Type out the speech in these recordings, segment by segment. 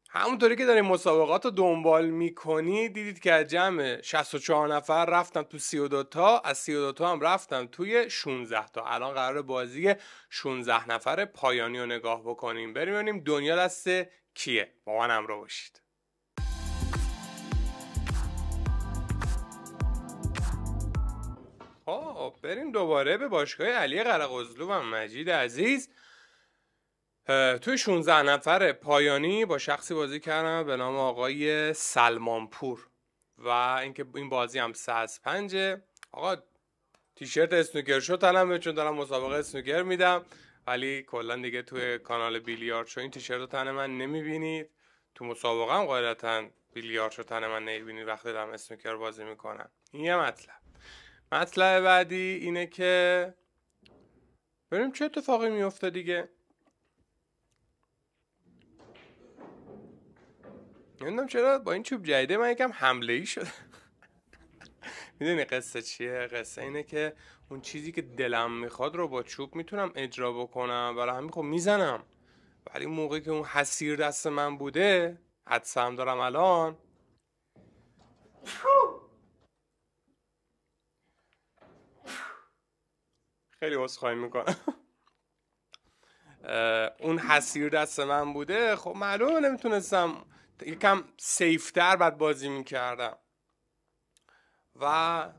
همونطوری که داریم مسابقات رو دنبال میکنی دیدید که از جمع 64 نفر رفتم تو 32 تا، از 32 تا هم رفتم توی 16 تا. الان قرار بازی 16 نفر پایانی رو نگاه بکنیم، بریم ببینیم دنیا دست کیه. با من همراه باشید. خب بریم دوباره به باشگاه علی قرقزلو و مجید عزیز. توی 16 نفر پایانی با شخصی بازی کردم به نام آقای سلمانپور و اینکه این بازی هم 3-5. آقا تیشرت اسنوکر شو تنم، چون دارم مسابقه اسنوکر میدم، ولی کلا دیگه توی کانال بیلیارد شو این تیشرت رو تن من نمیبینید. تو مسابقه هم قاعدتا بیلیارد شو تن من نمیبینید وقتی دارم اسنوکر بازی میکنم. این یه مطلب بعدی اینه که ببینیم چه اتفاقی میفته دیگه. نمیدونم چرا با این چوب جدیده من یکم حمله ای شده. میدونی قصه چیه؟ قصه اینه که اون چیزی که دلم میخواد رو با چوب میتونم اجرا بکنم، برای همین خب میزنم، ولی موقعی که اون حسیر دست من بوده، حدسه هم دارم الان، خیلی عذرخواهی میکنم. اون حسیر دست من بوده، خب معلومه نمیتونستم، یکم سیفتر بعد بازی میکردم و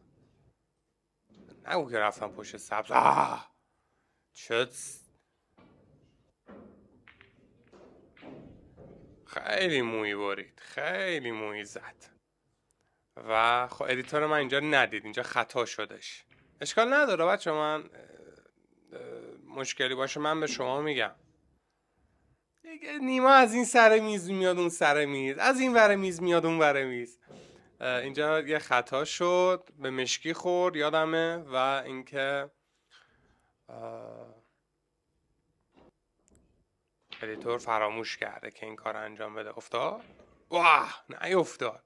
نگو که رفتم پشت سبز. خیلی مویی برید، خیلی مویی زد و خب ادیتور من اینجا ندید، اینجا خطا شدش. اشکال نداره بچه، من مشکلی باشه من به شما میگم دیگه. نیما از این سر میز میاد اون سر میز، از این ور میز میاد اون ور میز. اینجا یه خطا شد، به مشکی خورد یادمه، و اینکه ادیتور فراموش کرده که این کار انجام بده. افتاد؟ واه نیافتاد.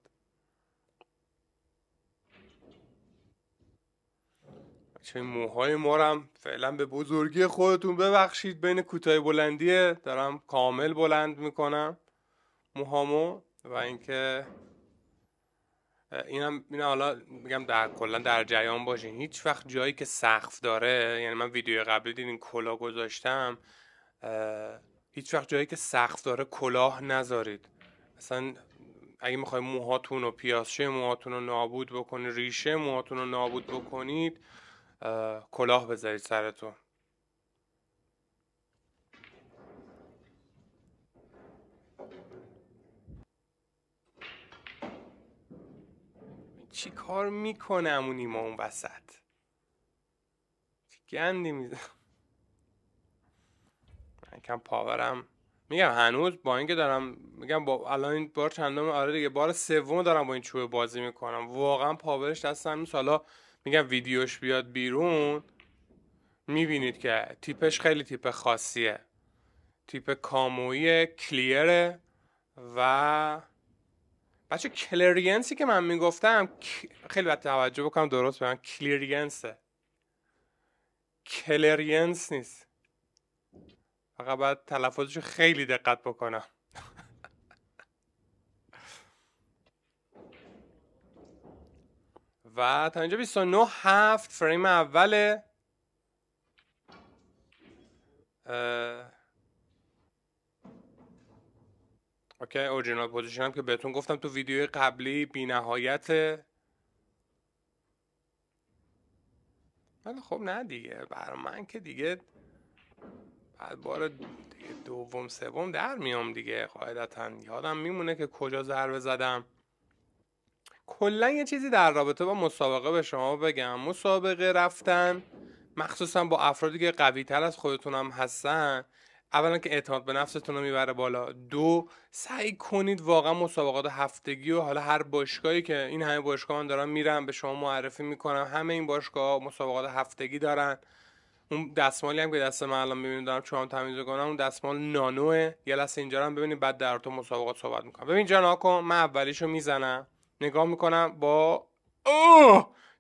چه موهای مارم فعلا به بزرگی خودتون ببخشید، بین کوتاه بلندیه دارم کامل بلند میکنم موهامو، و اینکه اینم حالا میگم در کلا در جریان باشین، هیچ وقت جایی که سقف داره، یعنی من ویدیو قبلی دیدین کلاه گذاشتم، هیچ وقت جایی که سقف داره کلاه نذارید. مثلا اگه میخوای موهاتون و پیازچه موهاتون رو نابود بکنید، ریشه موهاتون رو نابود بکنید، کلاه بذارید سرتون. چی کار میکنه امون نیما اون وسط؟ چی گندی میزن؟ من کم پاورم میگم هنوز با اینکه دارم میگم با الان این بار چندم، آره دیگه بار سوم دارم با این چوبه بازی میکنم، واقعا پاورش دستم نیست. حالا میگم ویدیوش بیاد بیرون میبینید که تیپش خیلی تیپ خاصیه، تیپ کامویی کلیره. و بچه کلرینسی که من میگفتم خیلی باید توجه بکنم درست بگم، کلیرینسه، کلرینس نیست، فقط باید تلفظشو خیلی دقت بکنم. و تا اینجا 29-7 فریم اوله. اوکی اورجینال پوزیشن هم که بهتون گفتم تو ویدیوی قبلی بی نهایت. ولی خب نه دیگه، برای من که دیگه بعد بار دیگه دوم سوم در میام دیگه، قاعدتا یادم میمونه که کجا ضربه زدم. کلا یه چیزی در رابطه با مسابقه به شما بگم، مسابقه رفتن مخصوصا با افرادی که قوی تر از خودتون هم هستن، اولا که اعتماد به نفستون رو میبره بالا، دو سعی کنید واقعا مسابقات هفتگی و حالا هر باشگاهی که این همه باشگاه من دارم میرم به شما معرفی میکنم، همه این باشگاه مسابقات هفتگی دارن. اون دستمالی هم که دست من الان میبینید دارم چوام تمیز کنم، اون دستمال نانوه. یه لحظه اینجا هم ببینید بعد در تو مسابقات صحبت میکنم. ببین جان کن، من اولیشو میزنم، نگاه میکنم با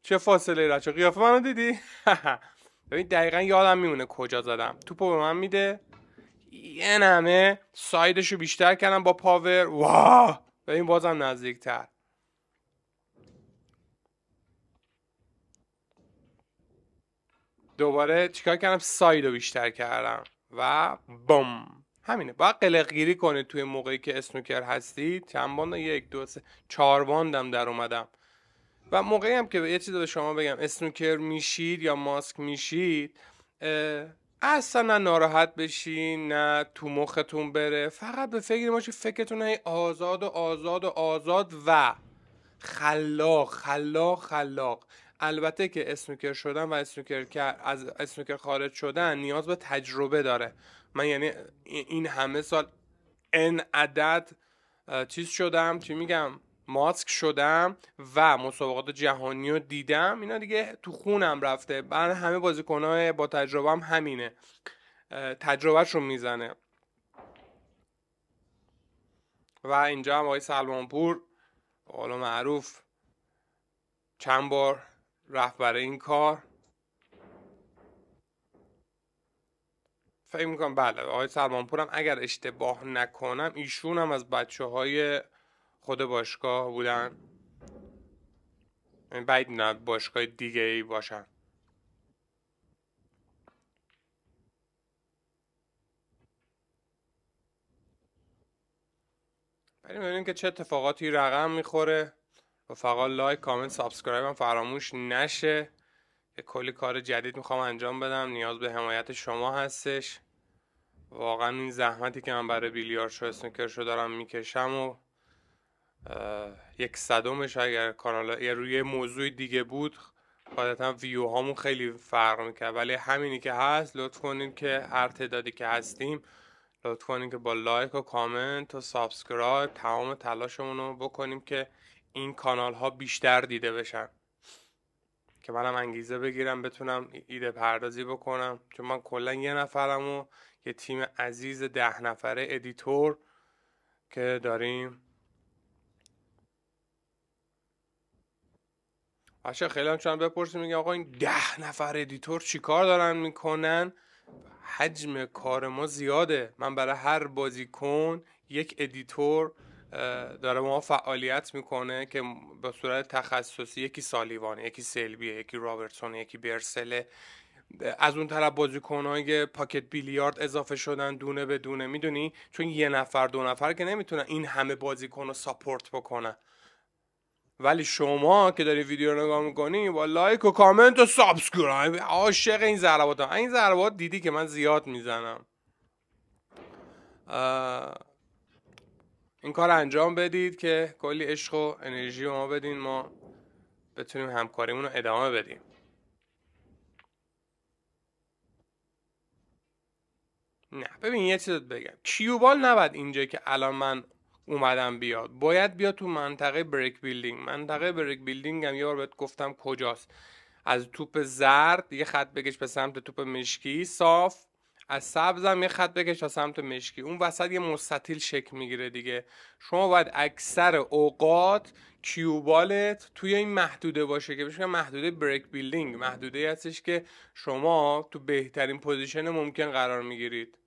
چه فاصله رچه قیافه منو دیدی؟ ببین دقیقا یادم میمونه کجا زدم، توپو به من میده، یه نمه سایدشو بیشتر کردم با پاور. واه به این بازم نزدیکتر. دوباره چیکار کردم؟ سایدو بیشتر کردم و بوم. همینه. باید قلقگیری کنید توی موقعی که اسنوکر هستید. چند باند؟ 1 2 3 4 باندم در اومدم. و موقعی هم که یه چیز به شما بگم، اسنوکر میشید یا ماسک میشید، اصلا نه ناراحت بشین نه تو مختون بره، فقط به فکر باشید فکرتون هی آزاد و آزاد و آزاد و خلاق خلاق خلاق. البته که اسنوکر شدن و از اسنوکر خارج شدن نیاز به تجربه داره. من یعنی این همه سال ان عدد چیز شدم، چی میگم، ماسک شدم و مسابقات جهانی رو دیدم، اینا دیگه تو خونم رفته. برای همه بازیکن‌های با تجربه هم همینه، تجربهش رو میزنه. و اینجا هم آقای سلمانپور قول معروف چند بار رفت برای این کار. فکر میکنم بله آقای سلمانپور هم اگر اشتباه نکنم ایشون هم از بچه-های خود باشگاه بودن، بعید نه باشگاه دیگه ای باشن. بریم ببینیم که چه اتفاقاتی رقم میخوره. و فقط لایک کامنت سابسکرایب هم فراموش نشه. یه کلی کار جدید میخوام انجام بدم، نیاز به حمایت شما هستش. واقعا این زحمتی که من برای بیلیارد شو اسنوکر شو دارم میکشم و 1/100 اگر کانال یا روی موضوع دیگه بود قاعدتا ویو هامون خیلی فرق میکرد، ولی همینی که هست لطف کنید که هر تعدادی که هستیم لطف کنید که با لایک و کامنت و سابسکرایب تمام تلاشمون رو بکنیم که این کانال ها بیشتر دیده بشن، که منم انگیزه بگیرم بتونم ایده پردازی بکنم. چون من کلا یه نفرم و یه تیم عزیز 10 نفره ادیتور که داریم. باشه خیلی هم چند بپرسیم میگه آقا این 10 نفر ادیتور چی کار دارن میکنن؟ حجم کار ما زیاده. من برای هر بازیکن یک ادیتور داره ما فعالیت میکنه که به صورت تخصصی، یکی سالیوانه، یکی سلبیه، یکی رابرتسون، یکی برسله. از اون طرف بازیکن‌های پاکت بیلیارد اضافه شدن دونه به دونه، میدونی، چون یه نفر 2 نفر که نمیتونن این همه بازیکن رو ساپورت بکنن. ولی شما که داری ویدیو رو نگاه میکنی با لایک و کامنت و سابسکرایب عاشق این ضربات این ضربات دیدی که من زیاد میزنم. این کار انجام بدید که کلی عشق و انرژی ما بدین، ما بتونیم همکاریمون رو ادامه بدیم. نه ببین یه چیز بگم، کیوبال نباید اینجا که الان من اومدم بیاد، باید بیاد تو منطقه بریک بیلدینگ. منطقه بریک بیلدینگ هم یه بار بهت گفتم کجاست. از توپ زرد یه خط بکش به سمت توپ مشکی صاف، از سبزم یه خط بکش تا سمت مشکی، اون وسط یه مستطیل شکل میگیره دیگه. شما باید اکثر اوقات کیوبالت توی این محدوده باشه که بهش میگن محدوده بریک بیلدینگ. محدوده هستش که شما تو بهترین پوزیشن ممکن قرار میگیرید.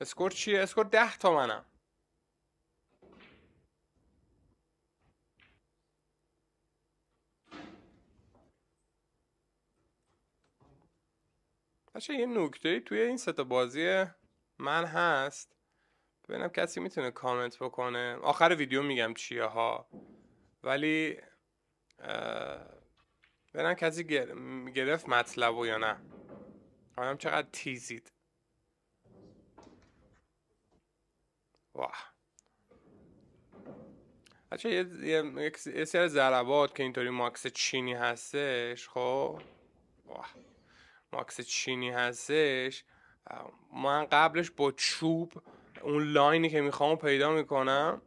اسکور چیه؟ اسکور 10 تومنم. باشه یه نکته توی این سه تا بازی من هست، ببینم کسی میتونه کامنت بکنه. آخر ویدیو میگم چیه ها، ولی ببینم کسی گرفت مطلبو یا نه. آدم چقدر تیزید. واه بچه یه سری ضربات که اینطوری ماکس چینی هستش. خب واه ماکس چینی هستش، من قبلش با چوب اون لاینی که میخوام پیدا میکنم.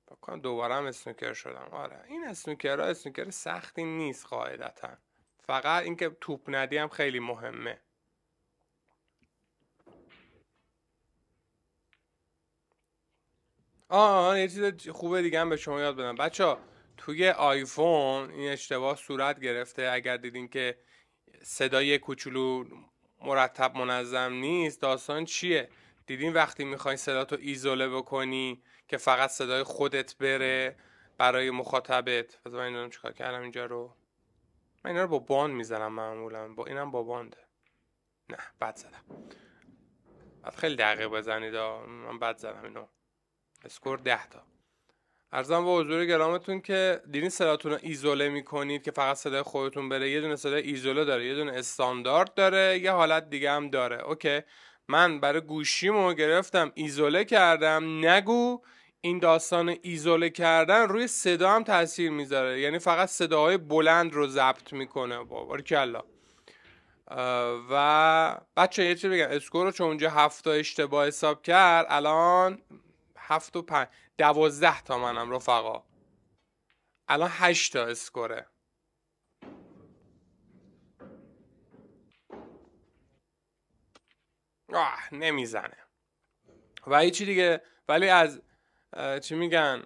بکنم دوباره هم اسنوکر شدم. آره این اسنوکر ها اسنوکر سختی نیست قاعدتا، فقط اینکه توپ ندی هم خیلی مهمه. یه چیز خوبه دیگه هم به شما یاد بدم بچه ها. توی آیفون این اشتباه صورت گرفته. اگر دیدین که صدای کوچولو مرتب منظم نیست، داستان چیه؟ دیدین وقتی میخوای صداتو ایزوله بکنی که فقط صدای خودت بره برای مخاطبت. بذار من اینو چیکار کردم اینجا رو. من اینا رو با باند میزنم معمولا، با اینم با بانده. نه بد زدم. بعد خیلی دقیق بزنید. من بد زدم اینو. اسکور 10 تا. عرضم به حضور گرامتون که دیدین صداتون رو ایزوله میکنید که فقط صدای خودتون بره. یه دونه صدای ایزوله داره، یه دونه استاندارد داره، یه حالت دیگه هم داره. اوکی، من برای گوشیمو گرفتم ایزوله کردم. نگو این داستان ایزوله کردن روی صدا هم تاثیر میذاره، یعنی فقط صداهای بلند رو ضبط میکنه. باریکلا. و بچه یه چیزی بگم، اسکور رو چون اونجا 7 تا اشتباه حساب کرد، الان 7 و 5 12 تا منم رفقا. الان 8 تا اسکوره. نمیزنه و هیچی دیگه. ولی از چی میگن،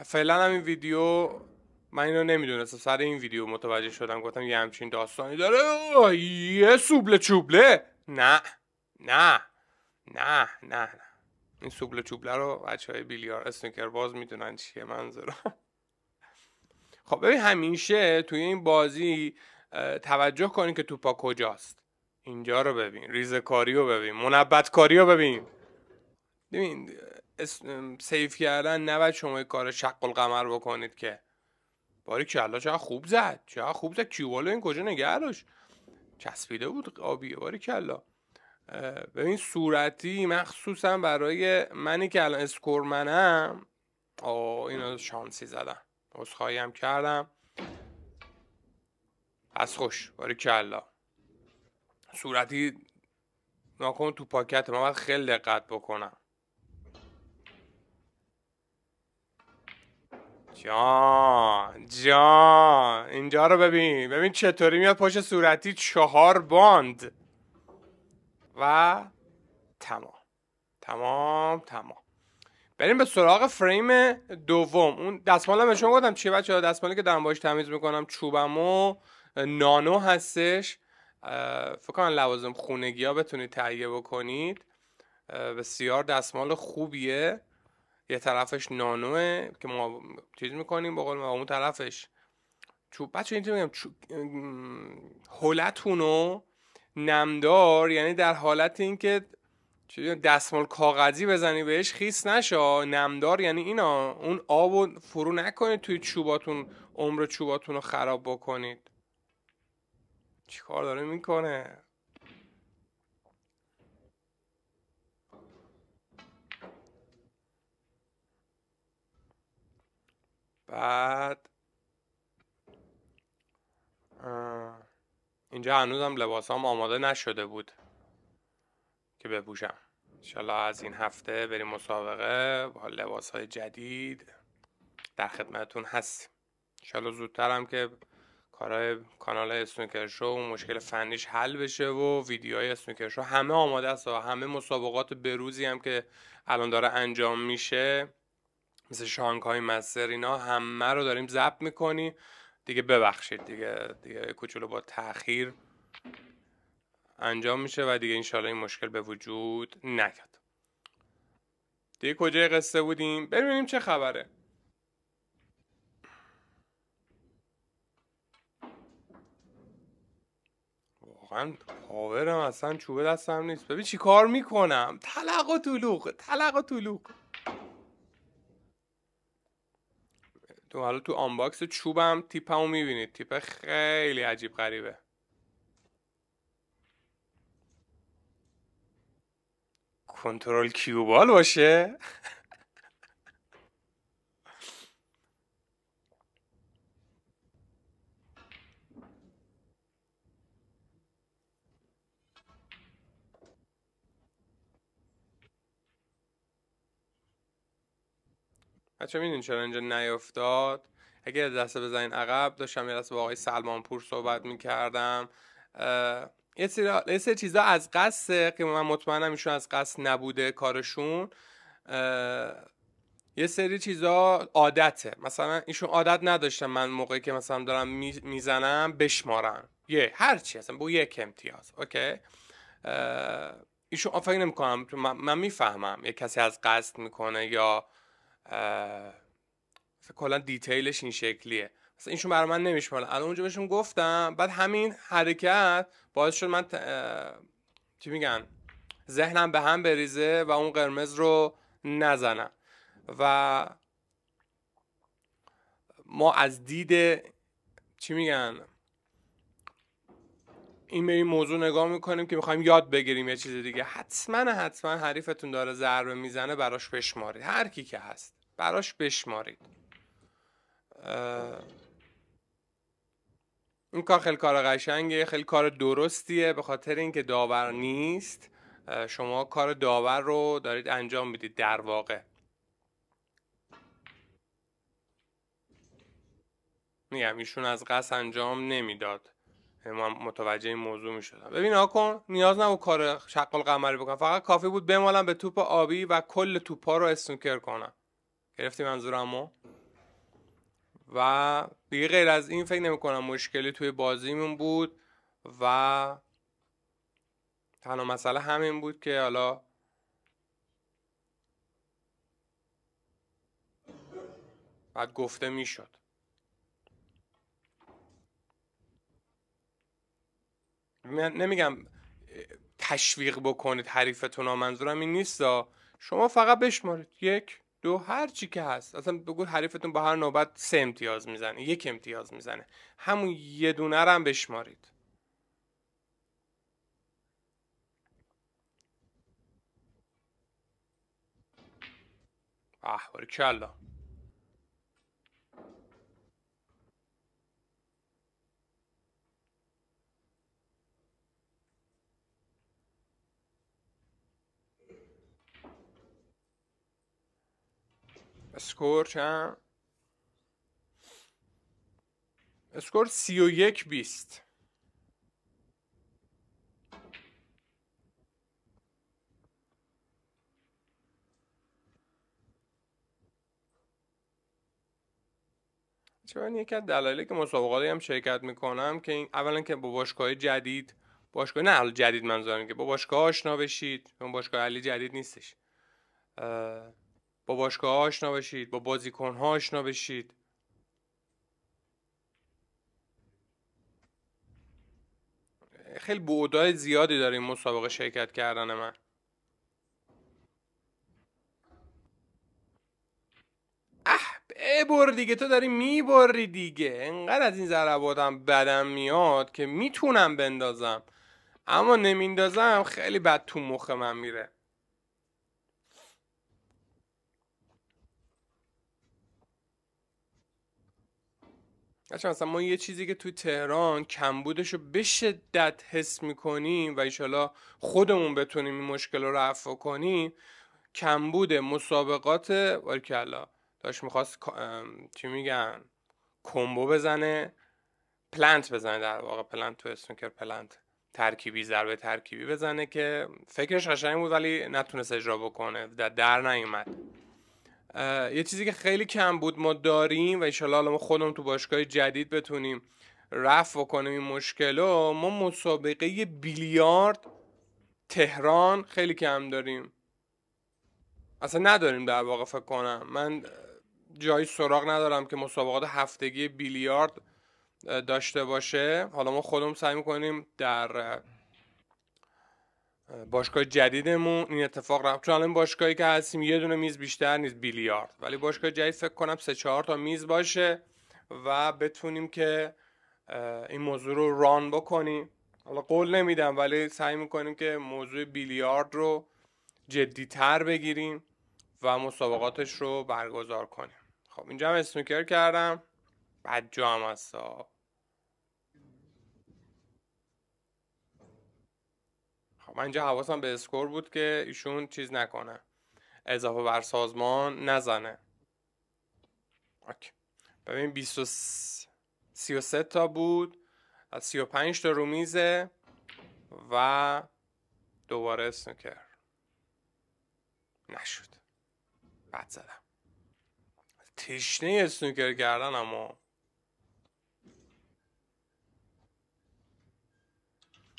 فعلا هم این ویدیو من اینو نمیدونستم، سر این ویدیو متوجه شدم، گفتم یه همچین داستانی داره. یه سوبله چوبله. نه نه نه نه نه، این سوبله چوبله رو بچه های بیلیار اسنوکر باز میدونن چیه منظورم. خب ببین، همیشه توی این بازی توجه کنین که توپا کجاست. اینجا رو ببین، ریزکاری رو ببین، منبتکاری رو ببین. ببین سیف کردن نباید شما کار شق القمر بکنید که. باریکلا چقدر خوب زد، چقدر خوب زد. کیوبالو این کجا نگه داشت، چسبیده بود آبیه. باریکلا. ببین صورتی مخصوصا برای منی که الان اسکورمنم، اینو شانسی زدم، عذرخواهی هم کردم. از خوش. باریکلا. صورتی ناکن تو پاکت، من باید خیلی دقت بکنم. جان اینجا رو ببین چطوری میاد پشت صورتی 4 باند و تمام. بریم به سراغ فریم دوم. اون دستمالم به شما گفتم چیه بچه‌ها. دستمالی که دارم باهاش تمیز میکنم چوبمو نانو هستش. فکر کنم لوازم خونگی ها بتونید تهیه بکنید. بسیار دستمال خوبیه. یه طرفش نانوه که ما چیز میکنیم، بقول ما اون طرفش چوب. بچه اینجا میگم حالتونو نمدار، یعنی در حالت اینکه دستمال کاغذی بزنی بهش خیس نشه. نمدار یعنی اینا، اون آبو فرو نکنید توی چوباتون، عمر چوباتون رو خراب بکنید. چی کار داره میکنه؟ بعد اینجا هنوزم لباسام آماده نشده بود که بپوشم. انشالله از این هفته بریم مسابقه با لباسهای جدید، در خدمتون هستیم. انشالله زودترم که کارهای کانال اسنوکر شو مشکل فنیش حل بشه و ویدیوهای اسنوکر شو همه آماده است و همه مسابقات بروزی هم که الان داره انجام میشه، مثل شانگهای مستر، اینا همه رو داریم ضبط میکنیم دیگه. ببخشید دیگه کوچولو با تأخیر انجام میشه و دیگه انشالله این مشکل به وجود نیاد. دیگه کجای قصه بودیم؟ ببینیم چه خبره. واقعا پاورم اصلا چوبه دستم نیست. ببین چی کار میکنم، تلق و طلوق. تو حالا تو آنباکس چوبم تیپمو میبینید، تیپ خیلی عجیب غریبه. کنترل کیوبال باشه. بچه میدونین چرا اینجا نیفتاد؟ اگه دسته بزنین عقب، داشتم یه دسته با آقای سلمان پور صحبت میکردم. یه سری چیزا از قصد که من مطمئنم ایشون از قصد نبوده کارشون. یه سری چیزا عادته، مثلا ایشون عادت نداشتم من موقعی که مثلا دارم میزنم بشمارم هر چی اصلا با یک امتیاز. اوکی، ایشون فکر نمی‌کنم، من میفهمم یه کسی از قصد میکنه یا کلا دیتیلش این شکلیه، مثلا ایشون برای من نمیشماره. الان اونجا بهشون گفتم، بعد همین حرکت باعث شد من چی میگن ذهنم به هم بریزه و اون قرمز رو نزنم. و ما از دید چی میگن این به این موضوع نگاه میکنیم که میخوایم یاد بگیریم یه چیز دیگه. حتما حریفتون داره ضربه میزنه، براش بشمارید، هر کی که هست براش بشمارید. این کار خیلی کار قشنگه، خیلی کار درستیه، به خاطر اینکه داور نیست شما کار داور رو دارید انجام میدید در واقع. میگم ایشون از قصد انجام نمیداد، من متوجه این موضوع میشدم. ببین آکن نیاز نبود کار شق القمری بکنم، فقط کافی بود بمالم به توپ آبی و کل توپا رو اسنوکر کنم. گرفتی منظورمو؟ و دیگه غیر از این فکر نمی کنم مشکلی توی بازیمون بود و تنها مسئله همین بود که حالا بعد گفته میشد. من نمیگم تشویق بکنید حریفتون ها، منظورم این نیستا، شما فقط بشمارید 1 2 هر چی که هست. اصلا بگو حریفتون با هر نوبت 3 امتیاز میزنه، 1 امتیاز میزنه، همون یه دونه رو هم بشمارید. باریکلا. اسکور چند؟ اسکور 31-20. چون یکی از دلایلی که مسابقاتی هم شرکت میکنم که این اولا که با باشگاه جدید، باشگاه نه حالا جدید منظورم که با باشگاه آشنا بشید، اون باشگاه علی جدید نیستش، با باشگاه آشنا بشید، با بازیکن ها آشنا بشید. خیلی بعدای زیادی داره این مسابقه شرکت کردن من. ببر دیگه، تو داری میبری دیگه، انقدر از این ضرباتم بدم میاد که میتونم بندازم اما نمیندازم، خیلی بد تو مخ من میره. مثلا ما یه چیزی که توی تهران کمبودشو به شدت حس میکنیم و ایشالا خودمون بتونیم این مشکل رو رفع کنیم، کمبود مسابقات. باریکلا داشت میخواست چی میگن کمبو بزنه، پلنت بزنه، در واقع پلنت تو اسنوکر، پلنت ترکیبی، ضربه ترکیبی بزنه که فکرش قشنگ بود ولی نتونست اجرا بکنه، در نیومد. یه چیزی که خیلی کم بود ما داریم و انشالله حالا ما خودمون تو باشگاه جدید بتونیم رفع کنیم این مشکلو، ما مسابقه بیلیارد تهران خیلی کم داریم، اصلا نداریم در واقع. فکر کنم من جایی سراغ ندارم که مسابقات هفتگی بیلیارد داشته باشه. حالا ما خودمون سعی میکنیم در باشگاه جدیدمون این اتفاق رفت، چون الان باشگاهی که هستیم یه دونه میز بیشتر نیست بیلیارد، ولی باشگاه جدید فکر کنم 3-4 تا میز باشه و بتونیم که این موضوع رو ران بکنیم. حالا قول نمیدم ولی سعی میکنیم که موضوع بیلیارد رو جدی‌تر بگیریم و مسابقاتش رو برگزار کنیم. خب اینجا هم اسنوکر کردم، بد جا هم هستا. خب من اینجا حواسم به اسکور بود که ایشون چیز نکنه، اضافه بر سازمان نزنه. اوکی. ببین 33 تا بود، از 35 تا رو میزه و دوباره اسنوکر نشد، بد زدم. تشنه اسنوکر کردن. اما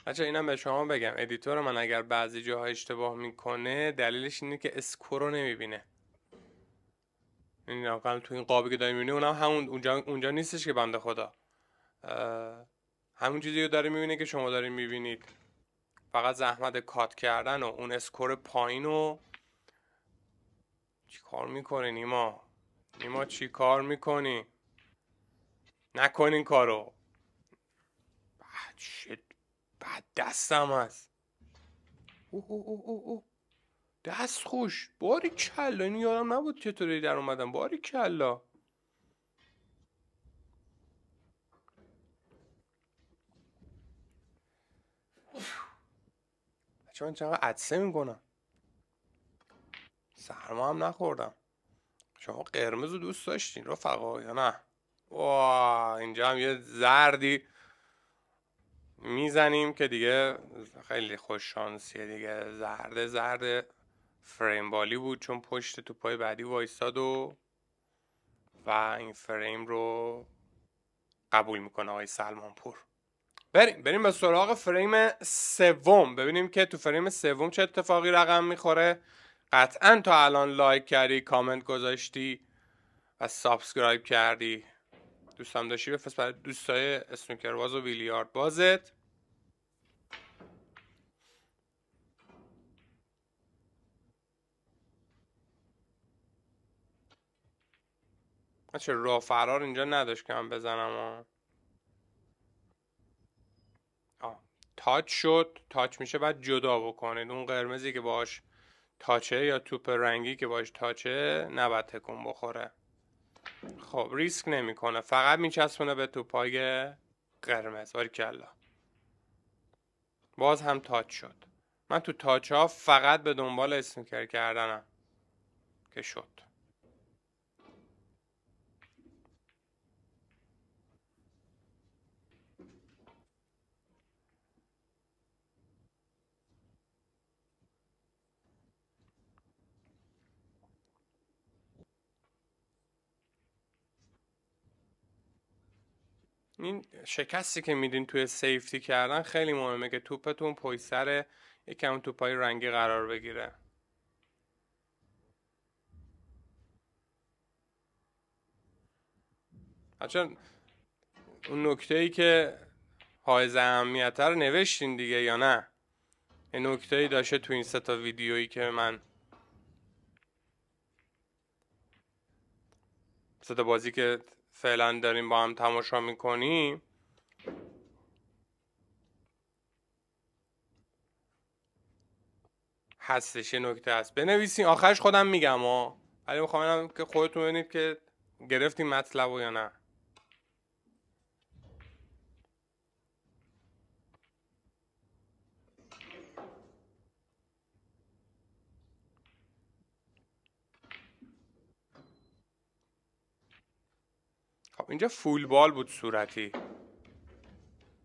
بچه اینم به شما بگم، ادیتور من اگر بعضی جاها اشتباه میکنه دلیلش اینه که اسکور رو نمیبینه. این واقعا تو این قابی که داری میبینی اونم همون اونجا نیستش که بنده خدا همون چیزی رو داره میبینه که شما دارین میبینید. فقط زحمت کات کردن و اون اسکور پایین رو چی کار میکنی نیما چی کار میکنی؟ نکنین کارو. بعد دستم هست. او دست خوش. باری کلا. اینو یادم نبود چطوری در اومدم. باری کلا. بچه من چقدر عدسه میکنم. سرما هم نخوردم. شما قرمز رو دوست داشتین رفقا یا نه؟ واه اینجا هم یه زردی میزنیم که دیگه خیلی خوش شانسیه دیگه. زرد فریم بالی بود چون پشت توپای بعدی وایستاد و این فریم رو قبول میکنه آقای سلمان پور. بریم به سراغ فریم سوم، ببینیم که تو فریم سوم چه اتفاقی رقم میخوره. قطعا تا الان لایک کردی، کامنت گذاشتی و سابسکرایب کردی. دوستم داشتی بفرست برای دوستای اسنوکر باز و بیلیارد بازت. چه راه فرار اینجا نداشت که من بزنم. تاچ شد. تاچ میشه بعد جدا بکنید. اون قرمزی که باش تاچه یا توپ رنگی که باش تاچه نباید تکون بخوره. خب ریسک نمیکنه، فقط میچسبونه به توپای قرمز. باریکلا. باز هم تاچ شد. من تو تاچ ها فقط به دنبال اسنوکر کردنم که شد. این شکستی که میدین توی سیفتی کردن خیلی مهمه که توپتون پشت سر یکم توپای رنگی قرار بگیره. اصلا اون نکته ای که حائز اهمیت رو نوشتین دیگه یا نه؟ این نکته ای داشته تو این 3 تا ویدیویی که من 3 تا بازی که فعلا داریم با هم تماشا میکنیم هستش. یه نکته هست بنویسین، آخرش خودم میگم ولی میخوام که خودتون ببینید که گرفتین مطلب یا نه. خب اینجا فول بال بود صورتی.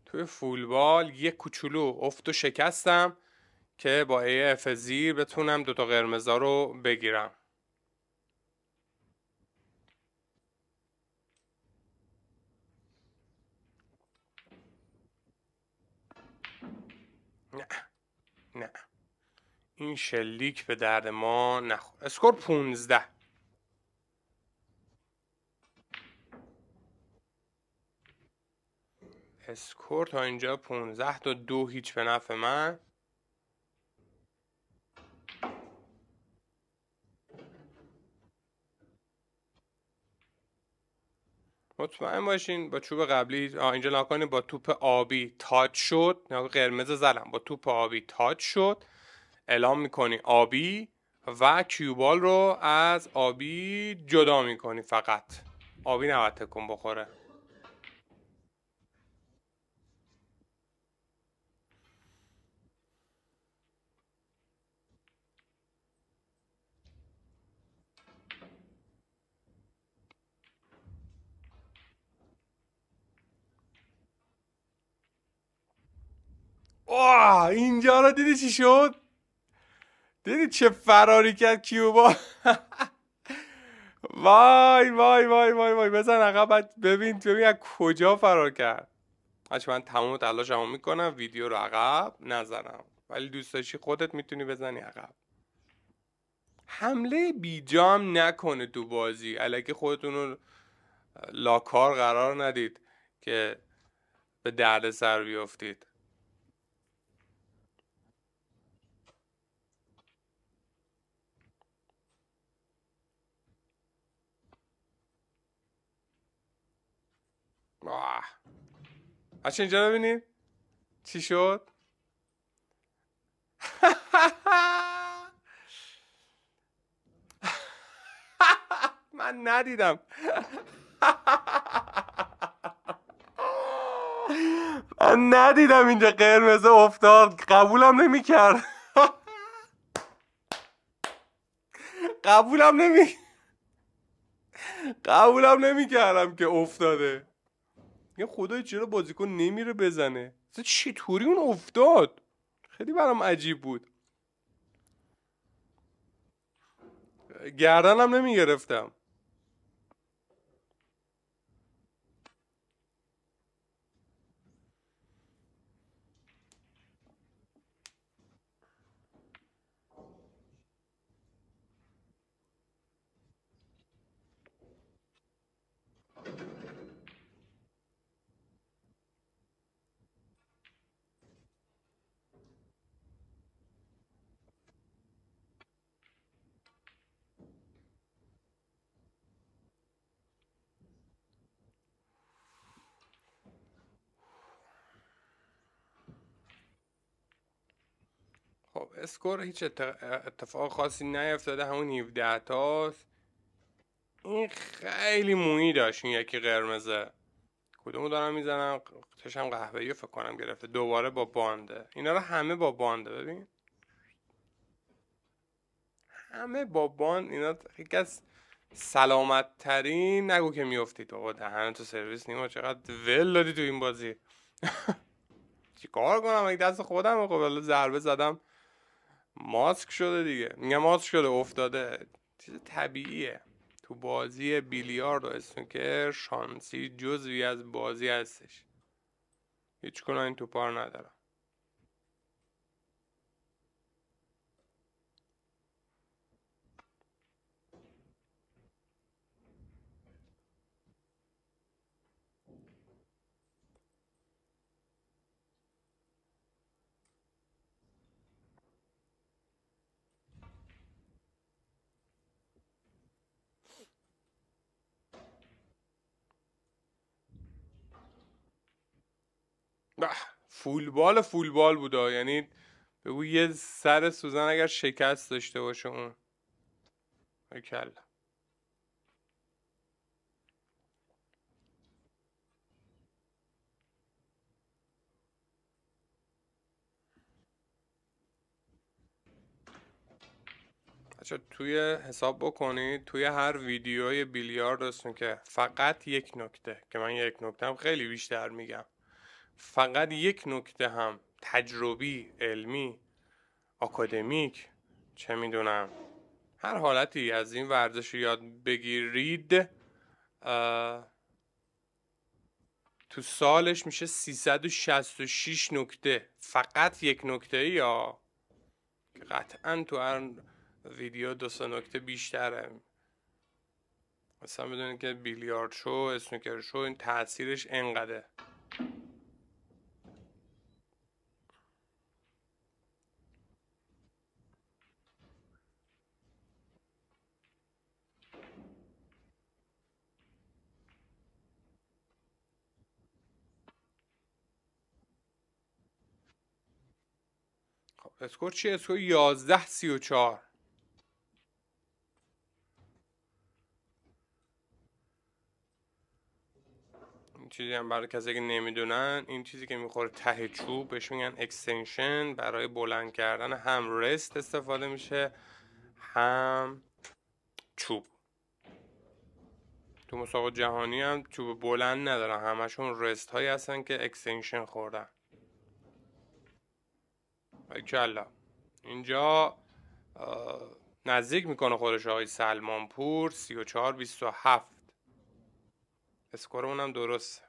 توی فول بال یه کوچولو افت و شکستم که با اف زیر بتونم 2 تا قرمزا رو بگیرم. نه این شلیک به درد ما نخور. اسکور 15. اسکور تا اینجا 15 تا 2 هیچ به نفع من. مطمئن باشین با چوب قبلی اینجا ناکنه با توپ آبی تاچ شد. قرمز زدم با توپ آبی تاچ شد. اعلام میکنی آبی و کیوبال رو از آبی جدا میکنی. فقط آبی نباید تکون بخوره. اینجا رو دیدی چی شد؟ دیدی چه فراری کرد کیوبا؟ وای وای وای وای وای بزن عقب. ببین از کجا فرار کرد. من تمام تلاشمو میکنم ویدیو رو عقب نزنم، ولی دوست داشتی خودت میتونی بزنی عقب. حمله بیجام نکنه تو بازی، الکی خودتون رو لاکار قرار ندید که به درد سر بیافتید. بچه اینجا ببینید چی شد. من ندیدم. من ندیدم اینجا قرمز افتاد. قبولم نمیکرد. قبولم نمیکردم که افتاده. یه خدای چرا بازیکن نمیره بزنه؟ چطوری اون افتاد؟ خیلی برام عجیب بود. گردنم نمیگرفتم. خب اسکور هیچ اتفاق خاصی نیفتاده، همون 17 تاست. این خیلی مویی داشت این یکی قرمزه. کدومو دارم میزنم؟ چشم قهوه‌ای فکر کنم گرفته. دوباره با بانده. اینا رو همه با بانده. ببین همه با باند. اینا یکی از سلامت ترین. نگو که میافتید بابا دهن تو سرویس. نیما چقدر ول دادی تو این بازی. چیکار کنم؟ اگه دست خودم خب ضربه زدم ماسک شده دیگه. میگم ماسک شده افتاده. چیز طبیعیه تو بازی بیلیارد و اسنوکر. شانسی جزوی از بازی هستش. هیچ کنه این توپار ندارم. فولبال بوده. یعنی بگو یه سر سوزن اگر شکست داشته باشه اون کلا. بچه توی حساب بکنید توی هر ویدیوی بیلیارد هستون که فقط یک نکته، که من یک نکته هم خیلی بیشتر میگم، فقط یک نکته هم تجربی، علمی، آکادمیک، چه میدونم هر حالتی از این ورزش رو یاد بگیرید تو سالش میشه 366 نکته. فقط یک نکته یا قطعا تو هر ویدیو 2 نکته بیشتره. مثلا بدونید که بیلیارد شو، اسنوکر شو، این تاثیرش انقدره. خب اسکور چیه؟ اسکور 11-34. این چیزی هم برای کسی که نمیدونن، این چیزی که میخوره ته چوب بهش میگن اکستنشن. برای بلند کردن هم رست استفاده میشه هم چوب. تو مسابقات جهانی هم چوب بلند ندارن، همشون رست هایی هستن که اکستنشن خوردن. کلا اینجا نزدیک میکنه خودش آقای سلمانپور. 34-27. اسکورمون هم درسته.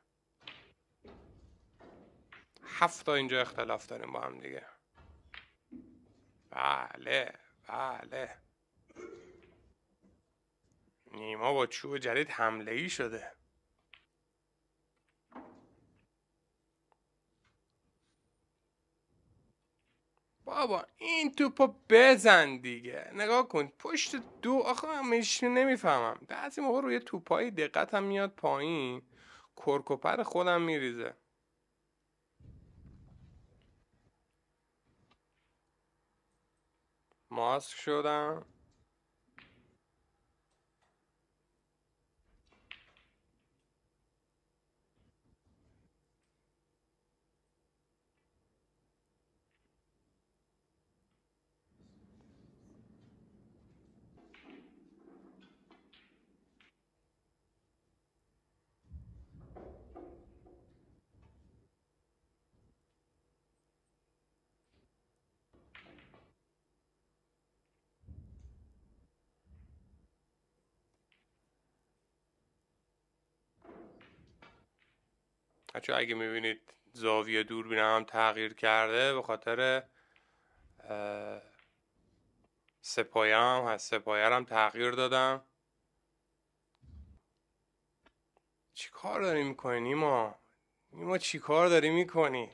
7 تا اینجا اختلاف داریم با هم دیگه. بله بله. نیما با چوب جدید حمله ای شده. بابا این توپو بزن دیگه. نگاه کن پشت دو. آخه همش نمیفهمم. بعضی موقع روی توپایی دقتم میاد پایین، کرکوپر خودم میریزه. ماسک شدم. بچه اگه میبینید زاویه دوربینم هم تغییر کرده به خاطر سپایه هم هست. سپایه هم تغییر دادم. چی کار داری میکنی نیما؟ نیما چی کار داری میکنی؟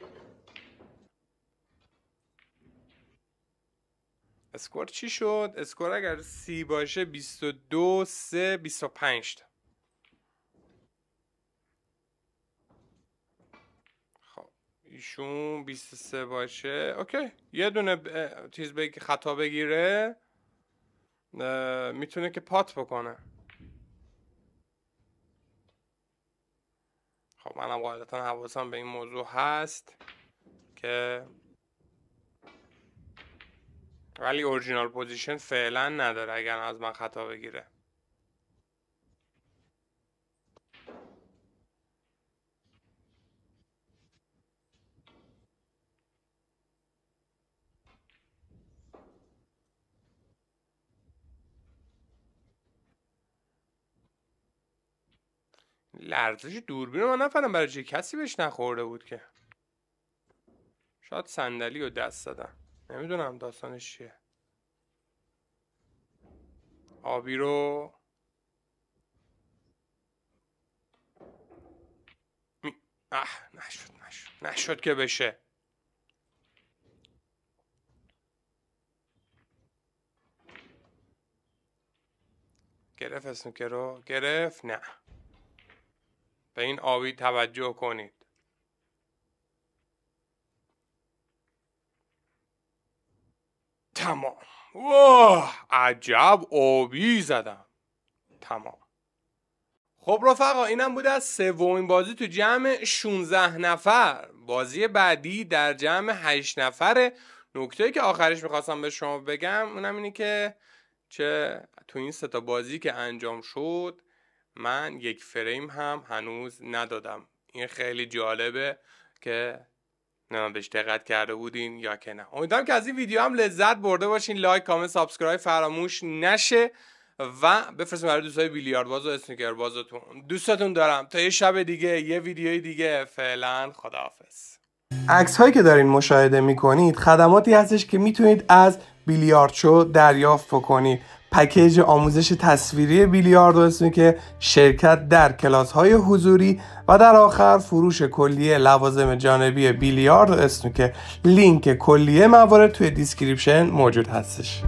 اسکور چی شد؟ اسکور اگر 30 باشه 22-3-25 تا. خب ایشون 23 باشه اوکی. یه دونه چیز خطا بگیره میتونه که پات بکنه. خب منم قاعدتا حواسم به این موضوع هست که ولی اورجینال پوزیشن فعلا نداره اگر از من خطا بگیره. لرزش دوربین رو من نفهمیدم برای چه کسی بهش نخورده بود که. شاید صندلی رو دست دادم. نمیدونم داستانش چیه. آبی رو نشد که بشه. گرفت اسنوکر رو گرفت. نه به این آبی توجه کنید. تمام. واه عجب آبی زدم. تمام. خب رفقا اینم بود از سومین بازی تو جمع 16 نفر. بازی بعدی در جمع 8 نفره. نکته‌ای که آخرش میخواستم به شما بگم اونم اینه که چه تو این 3 تا بازی که انجام شد من 1 فریم هم هنوز ندادم. این خیلی جالبه که نه بهش دقت کرده بودین یا که نه. امیدوارم که از این ویدیو هم لذت برده باشین. لایک، کامنت، سابسکرایب فراموش نشه و بفرستید برای دوستای بیلیارد باز و اسنوکر بازتون. دوستتون دارم. تا یه شب دیگه، یه ویدیوی دیگه. فعلا خداحافظ. عکس هایی که دارین مشاهده میکنید خدماتی هستش که میتونید از بیلیارد شو دریافت بکنید. پکیج آموزش تصویری بیلیارد و اسنوکر، شرکت در کلاس های حضوری و در آخر فروش کلیه لوازم جانبی بیلیارد و اسنوکر. لینک کلیه موارد توی دیسکریپشن موجود هستش.